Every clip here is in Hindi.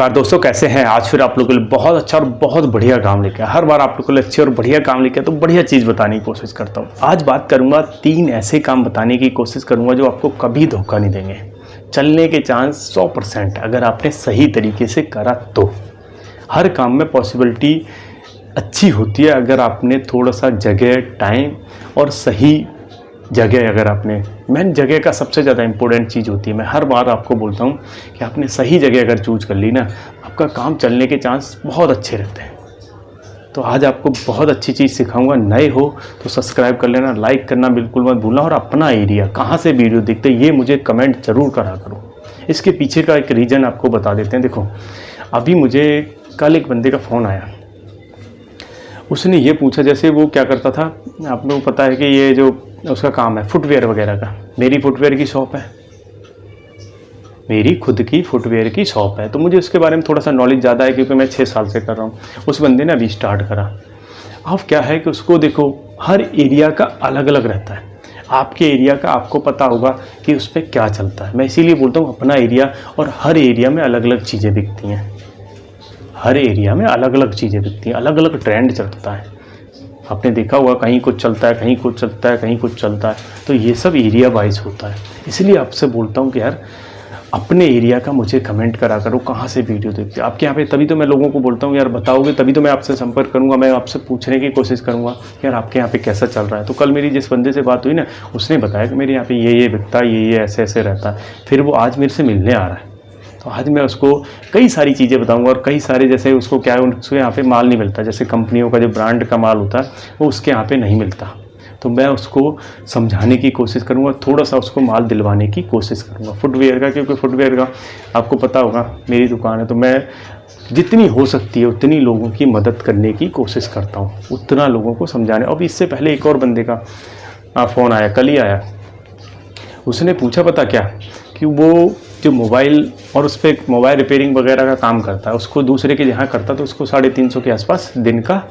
नमस्कार दोस्तों, कैसे हैं। आज फिर आप लोगों के लिए बहुत अच्छा और बहुत बढ़िया काम लेके आया। हर बार आप लोगों के लिए अच्छे और बढ़िया काम लेके तो बढ़िया चीज़ बताने की कोशिश करता हूँ। आज बात करूँगा 3 ऐसे काम बताने की कोशिश करूँगा जो आपको कभी धोखा नहीं देंगे। चलने के चांस 100% अगर आपने सही तरीके से करा तो। हर काम में पॉसिबिलिटी अच्छी होती है अगर आपने थोड़ा सा जगह, टाइम और सही जगह, अगर आपने मेन जगह का सबसे ज़्यादा इंपॉर्टेंट चीज़ होती है। मैं हर बार आपको बोलता हूँ कि आपने सही जगह अगर चूज कर ली ना, आपका काम चलने के चांस बहुत अच्छे रहते हैं। तो आज आपको बहुत अच्छी चीज़ सिखाऊंगा। नए हो तो सब्सक्राइब कर लेना, लाइक करना बिल्कुल मत भूलना, और अपना एरिया कहाँ से वीडियो देखते ये मुझे कमेंट ज़रूर करा करो। इसके पीछे का एक रीज़न आपको बता देते हैं। देखो, अभी मुझे कल एक बंदे का फ़ोन आया। उसने ये पूछा, जैसे वो क्या करता था, आप लोगों को पता है कि ये जो उसका काम है फुटवेयर वगैरह का। मेरी फुटवेयर की शॉप है, मेरी खुद की फुटवेयर की शॉप है, तो मुझे उसके बारे में थोड़ा सा नॉलेज ज़्यादा है क्योंकि मैं 6 साल से कर रहा हूँ। उस बंदे ने अभी स्टार्ट करा। अब क्या है कि उसको देखो, हर एरिया का अलग अलग रहता है। आपके एरिया का आपको पता होगा कि उस पर क्या चलता है। मैं इसीलिए बोलता हूँ अपना एरिया, और हर एरिया में अलग अलग चीज़ें बिकती हैं। हर एरिया में अलग अलग चीज़ें बिकती हैं, अलग अलग ट्रेंड चलता है। आपने देखा होगा कहीं कुछ चलता है, कहीं कुछ चलता है, कहीं कुछ चलता है। तो ये सब एरिया वाइज होता है। इसलिए आपसे बोलता हूँ कि यार अपने एरिया का मुझे कमेंट करा करो, कहाँ से वीडियो देखते हो आपके यहाँ पे। तभी तो मैं लोगों को बोलता हूँ यार बताओगे तभी तो मैं आपसे संपर्क करूँगा, मैं आपसे पूछने की कोशिश करूँगा यार आपके यहाँ पे कैसा चल रहा है। तो कल मेरी जिस बंदे से बात हुई ना, उसने बताया कि मेरे यहाँ पे ये बिकता है, ये ऐसे ऐसे रहता है। फिर वो आज मेरे से मिलने आ रहा है। तो आज मैं उसको कई सारी चीज़ें बताऊंगा, और कई सारे, जैसे उसको क्या है, उसके यहाँ पे माल नहीं मिलता, जैसे कंपनियों का जो ब्रांड का माल होता है वो उसके यहाँ पे नहीं मिलता। तो मैं उसको समझाने की कोशिश करूँगा, थोड़ा सा उसको माल दिलवाने की कोशिश करूँगा फुटवेयर का, क्योंकि फुटवेयर का आपको पता होगा मेरी दुकान है। तो मैं जितनी हो सकती है उतनी लोगों की मदद करने की कोशिश करता हूँ, उतना लोगों को समझाने। अब इससे पहले एक और बंदे का फ़ोन आया, कल ही आया। उसने पूछा पता क्या, कि वो जो मोबाइल और उस पर मोबाइल रिपेयरिंग वगैरह का काम करता है, उसको दूसरे के जहाँ करता तो उसको 350 के आसपास दिन का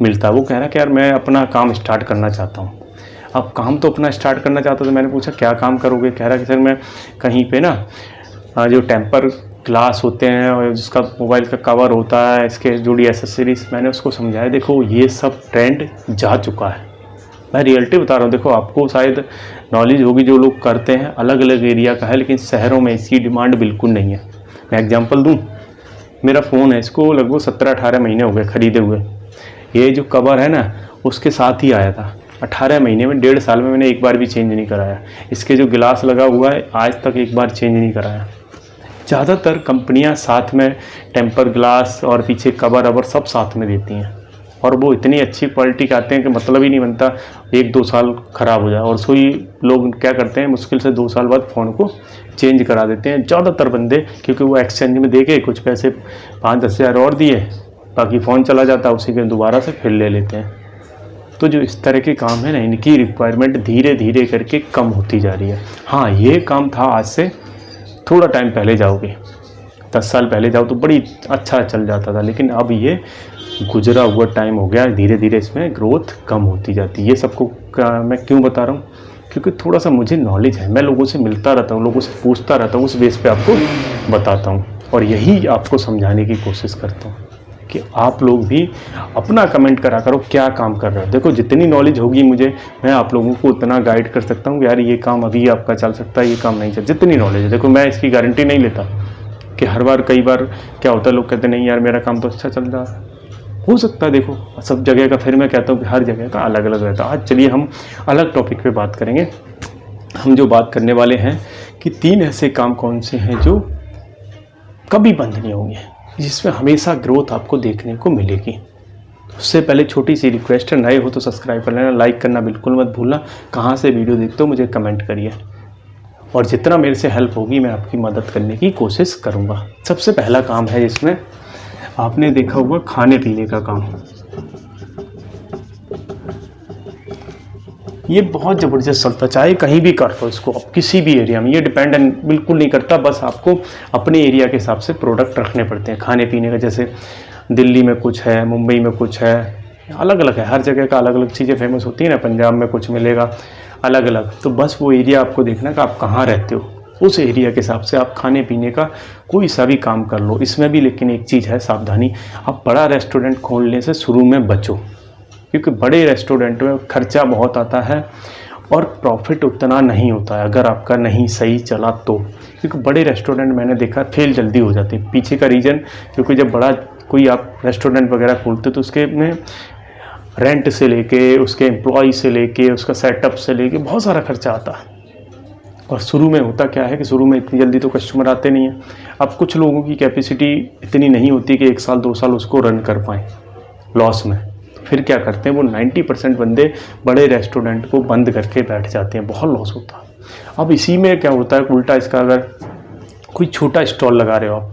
मिलता। वो कह रहा कि यार मैं अपना काम स्टार्ट करना चाहता हूँ। अब काम तो अपना स्टार्ट करना चाहता, तो मैंने पूछा क्या काम करोगे। कह रहा कि सर मैं कहीं पे ना जो टेम्पर ग्लास होते हैं और जिसका मोबाइल का कवर होता है, इसके जुड़ी एसेसरीज। मैंने उसको समझाया देखो ये सब ट्रेंड जा चुका है। मैं रियलिटी बता रहा हूँ। देखो आपको शायद नॉलेज होगी, जो लोग करते हैं अलग अलग एरिया का है, लेकिन शहरों में इसकी डिमांड बिल्कुल नहीं है। मैं एग्जांपल दूँ, मेरा फ़ोन है, इसको लगभग 17-18 महीने हो गए ख़रीदे हुए। ये जो कवर है ना उसके साथ ही आया था। 18 महीने में, 1.5 साल में मैंने एक बार भी चेंज नहीं कराया। इसके जो गिलास लगा हुआ है आज तक एक बार चेंज नहीं कराया। ज़्यादातर कंपनियाँ साथ में टेम्पर ग्लास और पीछे कवर अवर सब साथ में देती हैं, और वो इतनी अच्छी क्वालिटी के आते हैं कि मतलब ही नहीं बनता 1-2 साल ख़राब हो जाए। और सोई लोग क्या करते हैं, मुश्किल से 2 साल बाद फ़ोन को चेंज करा देते हैं ज़्यादातर बंदे, क्योंकि वो एक्सचेंज में दे के कुछ पैसे 5-10 हज़ार और दिए, बाकी फ़ोन चला जाता है, उसी के दोबारा से फिर ले लेते हैं। तो जो इस तरह के काम है ना, इनकी रिक्वायरमेंट धीरे धीरे करके कम होती जा रही है। हाँ, ये काम था आज से थोड़ा टाइम पहले जाओगे, 10 साल पहले जाओ तो बड़ी अच्छा चल जाता था, लेकिन अब ये गुजरा हुआ टाइम हो गया, धीरे धीरे इसमें ग्रोथ कम होती जाती है। ये सबको मैं क्यों बता रहा हूँ, क्योंकि थोड़ा सा मुझे नॉलेज है, मैं लोगों से मिलता रहता हूँ, लोगों से पूछता रहता हूँ, उस बेस पे आपको बताता हूँ, और यही आपको समझाने की कोशिश करता हूँ कि आप लोग भी अपना कमेंट करा करो क्या काम कर रहे हो। देखो जितनी नॉलेज होगी मुझे, मैं आप लोगों को उतना गाइड कर सकता हूँ यार ये काम अभी आपका चल सकता है, ये काम नहीं चल। जितनी नॉलेज है, देखो मैं इसकी गारंटी नहीं लेता कि हर बार, कई बार क्या होता है लोग कहते नहीं यार मेरा काम तो अच्छा चल रहा है, हो सकता है। देखो सब जगह का, फिर मैं कहता हूँ कि हर जगह का अलग अलग रहता है। आज चलिए हम अलग टॉपिक पे बात करेंगे। हम जो बात करने वाले हैं कि 3 ऐसे काम कौन से हैं जो कभी बंद नहीं होंगे, जिसमें हमेशा ग्रोथ आपको देखने को मिलेगी। उससे पहले छोटी सी रिक्वेस्ट है, नए हो तो सब्सक्राइब कर लेना, लाइक करना बिल्कुल मत भूलना, कहाँ से वीडियो देखते हो मुझे कमेंट करिए, और जितना मेरे से हेल्प होगी मैं आपकी मदद करने की कोशिश करूँगा। सबसे पहला काम है, जिसमें आपने देखा होगा खाने पीने का काम। ये बहुत ज़बरदस्त चलता, चाहे कहीं भी कर लो इसको, अब किसी भी एरिया में, ये डिपेंड बिल्कुल नहीं करता, बस आपको अपने एरिया के हिसाब से प्रोडक्ट रखने पड़ते हैं खाने पीने का। जैसे दिल्ली में कुछ है, मुंबई में कुछ है, अलग अलग है, हर जगह का अलग अलग चीज़ें फेमस होती है ना, पंजाब में कुछ मिलेगा अलग अलग। तो बस वो एरिया आपको देखना कि आप कहाँ रहते हो, उस एरिया के हिसाब से आप खाने पीने का कोई सा भी काम कर लो। इसमें भी लेकिन एक चीज़ है सावधानी, आप बड़ा रेस्टोरेंट खोलने से शुरू में बचो, क्योंकि बड़े रेस्टोरेंट में खर्चा बहुत आता है और प्रॉफिट उतना नहीं होता है अगर आपका नहीं सही चला तो। क्योंकि बड़े रेस्टोरेंट मैंने देखा फेल जल्दी हो जाते हैं। पीछे का रीज़न, क्योंकि जब बड़ा कोई आप रेस्टोरेंट वगैरह खोलते तो उसके में रेंट से लेके, उसके एम्प्लॉय से लेके, उसका सेटअप से लेके बहुत सारा खर्चा आता है। और शुरू में होता क्या है कि शुरू में इतनी जल्दी तो कस्टमर आते नहीं हैं। अब कुछ लोगों की कैपेसिटी इतनी नहीं होती कि 1 साल 2 साल उसको रन कर पाएँ लॉस में। फिर क्या करते हैं वो 90% बंदे बड़े रेस्टोरेंट को बंद करके बैठ जाते हैं, बहुत लॉस होता है। अब इसी में क्या होता है उल्टा इसका, अगर कोई छोटा स्टॉल लगा रहे हो आप,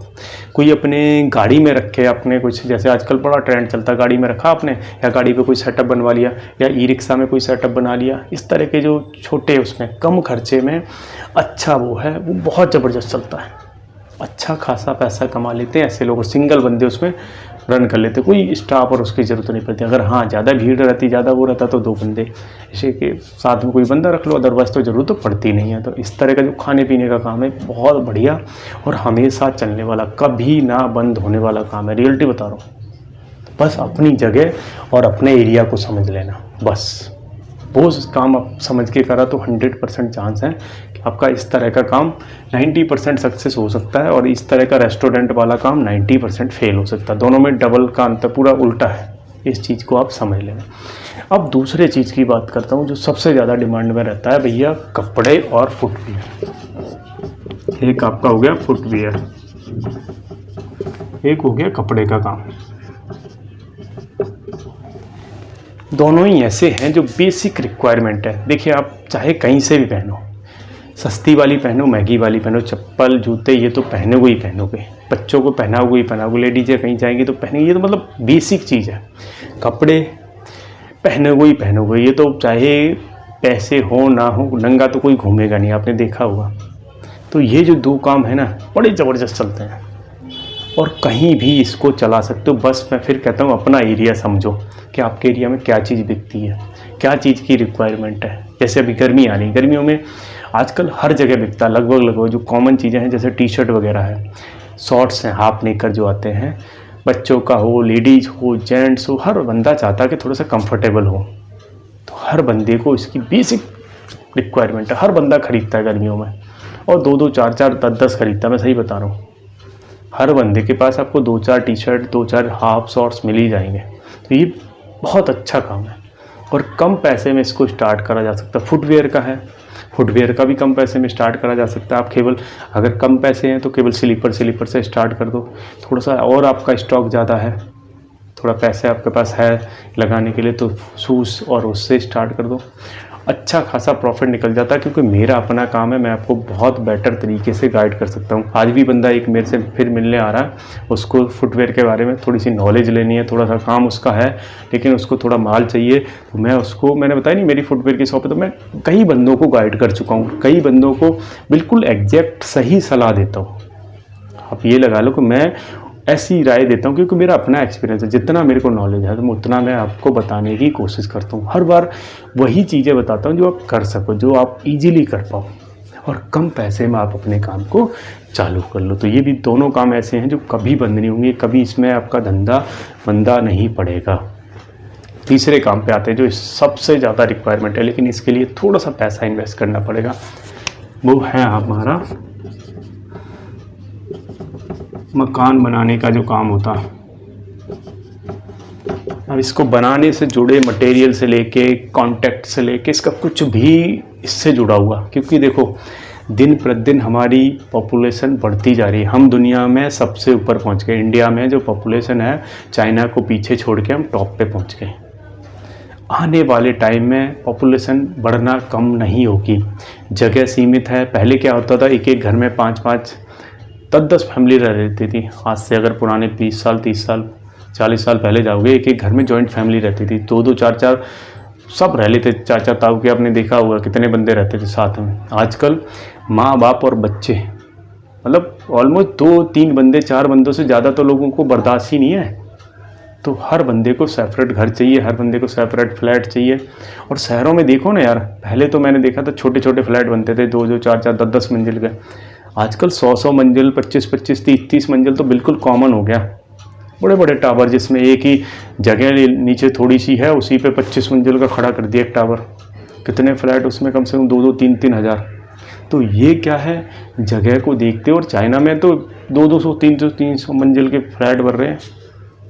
कोई अपने गाड़ी में रखे अपने कुछ, जैसे आजकल बड़ा ट्रेंड चलता है गाड़ी में रखा आपने, या गाड़ी पे कोई सेटअप बनवा लिया, या ई रिक्शा में कोई सेटअप बना लिया, इस तरह के जो छोटे उसमें कम खर्चे में अच्छा वो है, वो बहुत ज़बरदस्त चलता है, अच्छा खासा पैसा कमा लेते हैं ऐसे लोग। सिंगल बंदे उसमें रन कर लेते, कोई स्टाफ और उसकी ज़रूरत नहीं पड़ती। अगर हाँ ज़्यादा भीड़ रहती, ज़्यादा वो रहता तो 2 बंदे ऐसे के साथ में कोई बंदा रख लो, अदरवाइज़ तो ज़रूरत तो पड़ती नहीं है। तो इस तरह का जो खाने पीने का काम है बहुत बढ़िया और हमेशा चलने वाला, कभी ना बंद होने वाला काम है। रियलिटी बता रहा हूँ। बस अपनी जगह और अपने एरिया को समझ लेना, बस वो काम आप समझ के करा तो 100% चांस है कि आपका इस तरह का काम 90% सक्सेस हो सकता है, और इस तरह का रेस्टोरेंट वाला काम 90% फेल हो सकता है। दोनों में डबल का अंतर पूरा उल्टा है, इस चीज़ को आप समझ लेना। अब दूसरे चीज़ की बात करता हूँ जो सबसे ज़्यादा डिमांड में रहता है भैया, कपड़े और फुटवियर। एक आपका हो गया फुटवियर, एक हो गया कपड़े का काम। दोनों ही ऐसे हैं जो बेसिक रिक्वायरमेंट है। देखिए आप चाहे कहीं से भी पहनो, सस्ती वाली पहनो, महंगी वाली पहनो, चप्पल जूते ये तो पहनोगे ही पहनोगे, बच्चों को पहनाओगे ही पहनाओगे, लेडीज़ें कहीं जाएंगी तो पहनेंगे, ये तो मतलब बेसिक चीज़ है। कपड़े पहनोगे ही पहनोगे, ये तो चाहे पैसे हो ना हो, नंगा तो कोई घूमेगा नहीं, आपने देखा होगा। तो ये जो 2 काम है ना बड़े ज़बरदस्त चलते हैं और कहीं भी इसको चला सकते हो। बस मैं फिर कहता हूँ अपना एरिया समझो कि आपके एरिया में क्या चीज़ बिकती है, क्या चीज़ की रिक्वायरमेंट है। जैसे अभी गर्मी आ रही, गर्मियों में आजकल हर जगह बिकता है लगभग जो कॉमन चीज़ें हैं, जैसे टी शर्ट वगैरह है, शॉर्ट्स हैं, हाफ नेकर जो आते हैं, बच्चों का हो, लेडीज़ हो, जेंट्स हो, हर बंदा चाहता है कि थोड़ा सा कंफर्टेबल हो। तो हर बंदे को इसकी बेसिक रिक्वायरमेंट है, हर बंदा खरीदता है गर्मियों में, और 2-2 4-4 10-10 खरीदता है। मैं सही बता रहा हूँ, हर बंदे के पास आपको 2-4 टी शर्ट, 2-4 हाफ शॉर्ट्स मिल ही जाएंगे। तो ये बहुत अच्छा काम है और कम पैसे में इसको स्टार्ट करा जा सकता है। फुटवेयर का है, फुटवेयर का भी कम पैसे में स्टार्ट करा जा सकता है। आप केवल अगर कम पैसे हैं तो केवल स्लीपर से स्टार्ट कर दो। थोड़ा सा और आपका स्टॉक ज़्यादा है, थोड़ा पैसे आपके पास है लगाने के लिए, तो शूज़ और उससे स्टार्ट कर दो, अच्छा खासा प्रॉफिट निकल जाता है। क्योंकि मेरा अपना काम है, मैं आपको बहुत बेटर तरीके से गाइड कर सकता हूँ। आज भी बंदा एक मेरे से फिर मिलने आ रहा है, उसको फुटवेयर के बारे में थोड़ी सी नॉलेज लेनी है, थोड़ा सा काम उसका है, लेकिन उसको थोड़ा माल चाहिए। तो मैंने बताया नहीं मेरी फुटवेयर की शॉप है, तो मैं कई बंदों को गाइड कर चुका हूँ, कई बंदों को बिल्कुल एग्जैक्ट सही सलाह देता हूँ। आप ये लगा लो कि मैं ऐसी राय देता हूँ क्योंकि मेरा अपना एक्सपीरियंस है, जितना मेरे को नॉलेज है तो उतना मैं आपको बताने की कोशिश करता हूँ। हर बार वही चीज़ें बताता हूँ जो आप कर सको, जो आप इजीली कर पाओ और कम पैसे में आप अपने काम को चालू कर लो। तो ये भी दोनों काम ऐसे हैं जो कभी बंद नहीं होंगे, कभी इसमें आपका धंधा मंदा नहीं पड़ेगा। तीसरे काम पे आते हैं जो सबसे ज़्यादा रिक्वायरमेंट है, लेकिन इसके लिए थोड़ा सा पैसा इन्वेस्ट करना पड़ेगा। वो है हमारा मकान बनाने का जो काम होता है। अब इसको बनाने से जुड़े मटेरियल से लेके, कॉन्टैक्ट से लेके, इसका कुछ भी इससे जुड़ा हुआ, क्योंकि देखो दिन प्रतिदिन हमारी पॉपुलेशन बढ़ती जा रही है। हम दुनिया में सबसे ऊपर पहुंच गए, इंडिया में जो पॉपुलेशन है चाइना को पीछे छोड़ के हम टॉप पे पहुंच गए। आने वाले टाइम में पॉपुलेशन बढ़ना कम नहीं होगी, जगह सीमित है। पहले क्या होता था, एक एक घर में 5-5 10-10 फैमिली रह रहती थी। आज से अगर पुराने 20 साल 30 साल 40 साल पहले जाओगे, एक एक घर में जॉइंट फैमिली रहती थी, 2-2 4-4 सब रह लेते, चाचा ताऊ के आपने देखा होगा कितने बंदे रहते थे साथ में। आजकल माँ बाप और बच्चे, मतलब ऑलमोस्ट 2-3 बंदे 4 बंदों से ज़्यादा तो लोगों को बर्दाश्त ही नहीं है। तो हर बंदे को सेपरेट घर चाहिए, हर बंदे को सेपरेट फ्लैट चाहिए। और शहरों में देखो ना यार, पहले तो मैंने देखा था छोटे छोटे फ्लैट बनते थे, 2-2, 4-4, 10-10 मंजिल के। आजकल 100-100 मंजिल, 25-25, 30-30 मंजिल तो बिल्कुल कॉमन हो गया। बड़े बड़े टावर जिसमें एक ही जगह नीचे थोड़ी सी है, उसी पे 25 मंजिल का खड़ा कर दिया एक टावर। कितने फ्लैट उसमें, कम से कम 2-2, 3-3 हज़ार। तो ये क्या है, जगह को देखते। और चाइना में तो 200-200, 300-300 मंजिल के फ्लैट बन रहे हैं।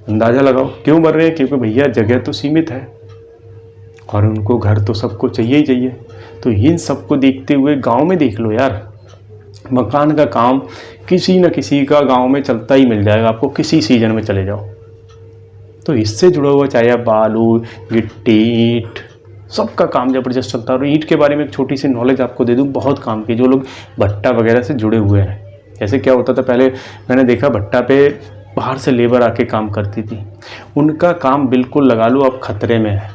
अंदाज़ा लगाओ क्यों बन रहे हैं, क्योंकि भैया जगह तो सीमित है और उनको घर तो सबको चाहिए ही चाहिए। तो इन सबको देखते हुए गांव में देख लो यार, मकान का काम किसी न किसी का गांव में चलता ही मिल जाएगा आपको, किसी सीजन में चले जाओ। तो इससे जुड़ा हुआ चाहे आप बालू, गिट्टी, ईंट, सबका काम ज़बरदस्त चलता है। और ईंट के बारे में एक छोटी सी नॉलेज आपको दे दूँ, बहुत काम की, जो लोग भट्टा वगैरह से जुड़े हुए हैं। जैसे क्या होता था पहले, मैंने देखा भट्टा पे बाहर से लेबर आके काम करती थी, उनका काम बिल्कुल लगा लो अब खतरे में है।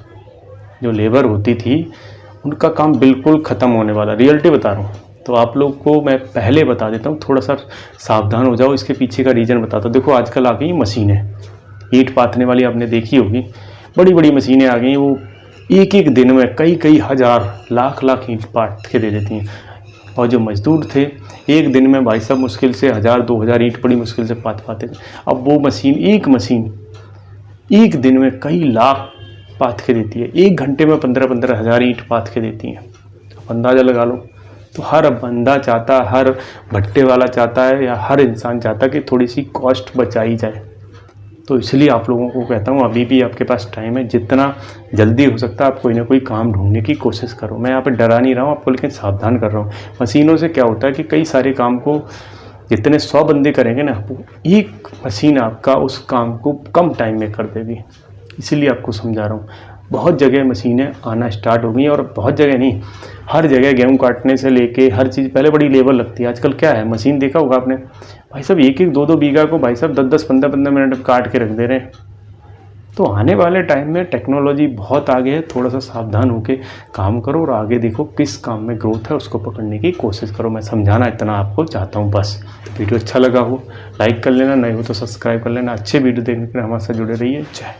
जो लेबर होती थी उनका काम बिल्कुल ख़त्म होने वाला, रियलिटी बता रहा हूँ। तो आप लोग को मैं पहले बता देता हूँ, थोड़ा सा सावधान हो जाओ। इसके पीछे का रीज़न बताता हूँ। देखो आजकल आ गई मशीनें, ईंट पाथने वाली आपने देखी होगी, बड़ी बड़ी मशीनें आ गई। वो एक एक दिन में कई हज़ार, लाख ईंट पाथ के दे देती हैं। और जो मज़दूर थे एक दिन में भाई साहब मुश्किल से 1000-2000 ईंट बड़ी मुश्किल से पाथ पाते थे। अब वो मशीन एक दिन में कई लाख पाथ के देती है, 1 घंटे में 15-15 हज़ार ईंट पाथ के देती हैं। तो अंदाज़ा लगा लो। तो हर बंदा चाहता, हर भट्टे वाला चाहता है, या हर इंसान चाहता है कि थोड़ी सी कॉस्ट बचाई जाए। तो इसलिए आप लोगों को कहता हूँ, अभी भी आपके पास टाइम है, जितना जल्दी हो सकता है आप कोई ना कोई काम ढूंढने की कोशिश करो। मैं यहाँ पे डरा नहीं रहा हूँ आपको, लेकिन सावधान कर रहा हूँ। मशीनों से क्या होता है कि कई सारे काम को जितने 100 बंदे करेंगे ना, एक मशीन आपका उस काम को कम टाइम में कर देगी। इसीलिए आपको समझा रहा हूँ। बहुत जगह मशीनें आना स्टार्ट हो गई हैं, और बहुत जगह नहीं, हर जगह गेहूँ काटने से लेके हर चीज़। पहले बड़ी लेबर लगती है, आजकल क्या है, मशीन देखा होगा आपने भाई साहब, 1-2 बीघा को भाई साहब 10-10, 15-15 मिनट में काट के रख दे रहे हैं। तो आने वाले टाइम में टेक्नोलॉजी बहुत आगे है, थोड़ा सा सावधान होकर काम करो और आगे देखो किस काम में ग्रोथ है उसको पकड़ने की कोशिश करो। मैं समझाना इतना आपको चाहता हूँ बस। वीडियो अच्छा लगा हो लाइक कर लेना, नहीं हो तो सब्सक्राइब कर लेना। अच्छे वीडियो देखने के लिए हमारे साथ जुड़े रहिए। जय